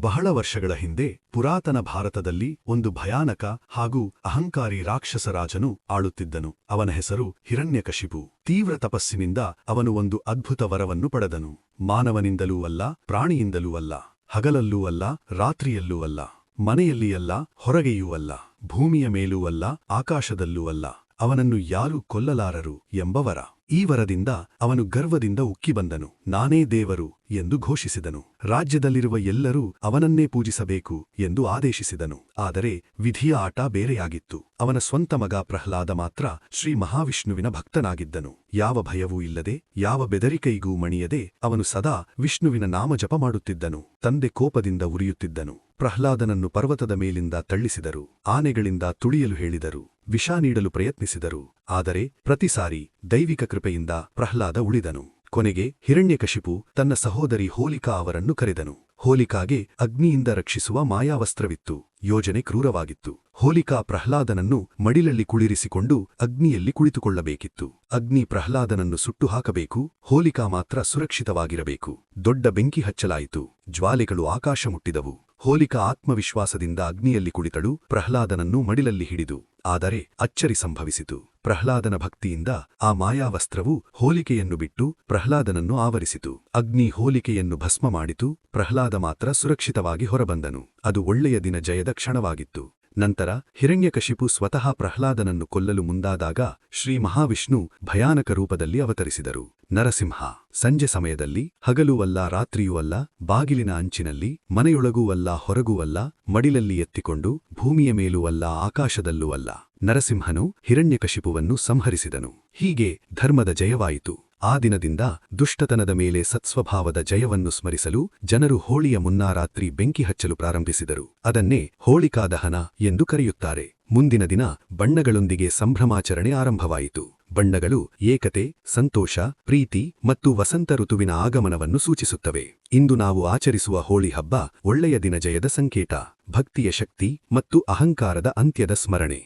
ಬಹಳ ವರ್ಷಗಳ ಹಿಂದೆ ಪುರಾತನ ಭಾರತದಲ್ಲಿ ಒಂದು ಭಯಾನಕ ಹಾಗೂ ಅಹಂಕಾರಿ ರಾಕ್ಷಸ ರಾಜನು ಆಳುತ್ತಿದ್ದನು. ಅವನ ಹೆಸರು ಹಿರಣ್ಯಕಶಿಪು. ತೀವ್ರ ತಪಸ್ಸಿನಿಂದ ಅವನು ಒಂದು ಅದ್ಭುತ ವರವನ್ನು ಪಡೆದನು. ಮಾನವನಿಂದಲೂ ಅಲ್ಲ, ಪ್ರಾಣಿಯಿಂದಲೂ ಅಲ್ಲ, ಹಗಲಲ್ಲೂ ಅಲ್ಲ, ರಾತ್ರಿಯಲ್ಲೂ ಅಲ್ಲ, ಮನೆಯಲ್ಲಿ ಅಲ್ಲ, ಹೊರಗೆಯೂ ಅಲ್ಲ, ಭೂಮಿಯ ಮೇಲೂ ಅಲ್ಲ, ಆಕಾಶದಲ್ಲೂ ಅಲ್ಲ, ಅವನನ್ನು ಯಾರೂ ಕೊಲ್ಲಲಾರರು ಎಂಬ ವರ. ಈ ವರದಿಂದ ಅವನು ಗರ್ವದಿಂದ ಉಕ್ಕಿಬಂದನು. ನಾನೇ ದೇವರು ಎಂದು ಘೋಷಿಸಿದನು. ರಾಜ್ಯದಲ್ಲಿರುವ ಎಲ್ಲರೂ ಅವನನ್ನೇ ಪೂಜಿಸಬೇಕು ಎಂದು ಆದೇಶಿಸಿದನು. ಆದರೆ ವಿಧಿಯ ಆಟ ಬೇರೆಯಾಗಿತ್ತು. ಅವನ ಸ್ವಂತ ಮಗ ಪ್ರಹ್ಲಾದ ಮಾತ್ರ ಶ್ರೀ ಮಹಾವಿಷ್ಣುವಿನ ಭಕ್ತನಾಗಿದ್ದನು. ಯಾವ ಭಯವೂ ಇಲ್ಲದೆ, ಯಾವ ಬೆದರಿಕೆಯಿಗೂ ಮಣಿಯದೆ ಅವನು ಸದಾ ವಿಷ್ಣುವಿನ ನಾಮಜಪ ಮಾಡುತ್ತಿದ್ದನು. ತಂದೆ ಕೋಪದಿಂದ ಉರಿಯುತ್ತಿದ್ದನು. ಪ್ರಹ್ಲಾದನನ್ನು ಪರ್ವತದ ಮೇಲಿಂದ ತಳ್ಳಿಸಿದರು. ಆನೆಗಳಿಂದ ತುಳಿಯಲು ಹೇಳಿದರು. ವಿಷ ನೀಡಲು ಪ್ರಯತ್ನಿಸಿದರು. ಆದರೆ ಪ್ರತಿ ಸಾರಿ ದೈವಿಕ ಕೃಪೆಯಿಂದ ಪ್ರಹ್ಲಾದ ಉಳಿದನು. ಕೊನೆಗೆ ಹಿರಣ್ಯಕಶಿಪು ತನ್ನ ಸಹೋದರಿ ಹೋಲಿಕಾ ಅವರನ್ನು ಕರೆದನು. ಹೋಲಿಕಾಗೆ ಅಗ್ನಿಯಿಂದ ರಕ್ಷಿಸುವ ಮಾಯಾವಸ್ತ್ರವಿತ್ತು. ಯೋಜನೆ ಕ್ರೂರವಾಗಿತ್ತು. ಹೋಲಿಕಾ ಪ್ರಹ್ಲಾದನನ್ನು ಮಡಿಲಲ್ಲಿ ಕುಳಿರಿಸಿಕೊಂಡು ಅಗ್ನಿಯಲ್ಲಿ ಕುಳಿತುಕೊಳ್ಳಬೇಕಿತ್ತು. ಅಗ್ನಿ ಪ್ರಹ್ಲಾದನನ್ನು ಸುಟ್ಟು ಹಾಕಬೇಕು, ಹೋಲಿಕಾ ಮಾತ್ರ ಸುರಕ್ಷಿತವಾಗಿರಬೇಕು. ದೊಡ್ಡ ಬೆಂಕಿ ಹಚ್ಚಲಾಯಿತು. ಜ್ವಾಲೆಗಳು ಆಕಾಶ ಮುಟ್ಟಿದವು. ಹೋಲಿಕಾ ಆತ್ಮವಿಶ್ವಾಸದಿಂದ ಅಗ್ನಿಯಲ್ಲಿ ಕುಳಿತಳು, ಪ್ರಹ್ಲಾದನನ್ನು ಮಡಿಲಲ್ಲಿ ಹಿಡಿದು. ಆದರೆ ಅಚ್ಚರಿ ಸಂಭವಿಸಿತು. ಪ್ರಹ್ಲಾದನ ಭಕ್ತಿಯಿಂದ ಆ ಮಾಯಾವಸ್ತ್ರವು ಹೋಲಿಕೆಯನ್ನು ಬಿಟ್ಟು ಪ್ರಹ್ಲಾದನನ್ನು ಆವರಿಸಿತು. ಅಗ್ನಿ ಹೋಲಿಕೆಯನ್ನು ಭಸ್ಮ ಮಾಡಿತು. ಪ್ರಹ್ಲಾದ ಮಾತ್ರ ಸುರಕ್ಷಿತವಾಗಿ ಹೊರಬಂದನು. ಅದು ಒಳ್ಳೆಯ ದಿನ ಜಯದ ಕ್ಷಣವಾಗಿತ್ತು. ನಂತರ ಹಿರಣ್ಯಕಶಿಪು ಸ್ವತಃ ಪ್ರಹ್ಲಾದನನ್ನು ಕೊಲ್ಲಲು ಮುಂದಾದಾಗ ಶ್ರೀ ಮಹಾವಿಷ್ಣು ಭಯಾನಕ ರೂಪದಲ್ಲಿ ಅವತರಿಸಿದರು. ನರಸಿಂಹ. ಸಂಜೆ ಸಮಯದಲ್ಲಿ, ಹಗಲೂ ಅಲ್ಲ, ರಾತ್ರಿಯೂ ಅಲ್ಲ, ಬಾಗಿಲಿನ ಅಂಚಿನಲ್ಲಿ, ಮನೆಯೊಳಗೂ ಅಲ್ಲ, ಹೊರಗೂ ಅಲ್ಲ, ಮಡಿಲಲ್ಲಿ ಎತ್ತಿಕೊಂಡು, ಭೂಮಿಯ ಮೇಲೂ ಅಲ್ಲ, ಆಕಾಶದಲ್ಲೂ ಅಲ್ಲ, ನರಸಿಂಹನು ಹಿರಣ್ಯಕಶಿಪುವನ್ನು ಸಂಹರಿಸಿದನು. ಹೀಗೆ ಧರ್ಮದ ಜಯವಾಯಿತು. ಆ ದಿನದಿಂದ ದುಷ್ಟತನದ ಮೇಲೆ ಸತ್ಸ್ವಭಾವದ ಜಯವನ್ನು ಸ್ಮರಿಸಲು ಜನರು ಹೋಳಿಯ ಮುನ್ನಾ ರಾತ್ರಿ ಬೆಂಕಿ ಹಚ್ಚಲು ಪ್ರಾರಂಭಿಸಿದರು. ಅದನ್ನೇ ಹೋಳಿಕಾ ದಹನ ಎಂದು ಕರೆಯುತ್ತಾರೆ. ಮುಂದಿನ ದಿನ ಬಣ್ಣಗಳೊಂದಿಗೆ ಸಂಭ್ರಮಾಚರಣೆ ಆರಂಭವಾಯಿತು. ಬಣ್ಣಗಳು ಏಕತೆ, ಸಂತೋಷ, ಪ್ರೀತಿ ಮತ್ತು ವಸಂತ ಋತುವಿನ ಆಗಮನವನ್ನು ಸೂಚಿಸುತ್ತವೆ. ಇಂದು ನಾವು ಆಚರಿಸುವ ಹೋಳಿ ಹಬ್ಬ ಒಳ್ಳೆಯ ದಿನ ಜಯದ ಸಂಕೇತ, ಭಕ್ತಿಯ ಶಕ್ತಿ ಮತ್ತು ಅಹಂಕಾರದ ಅಂತ್ಯದ ಸ್ಮರಣೆ.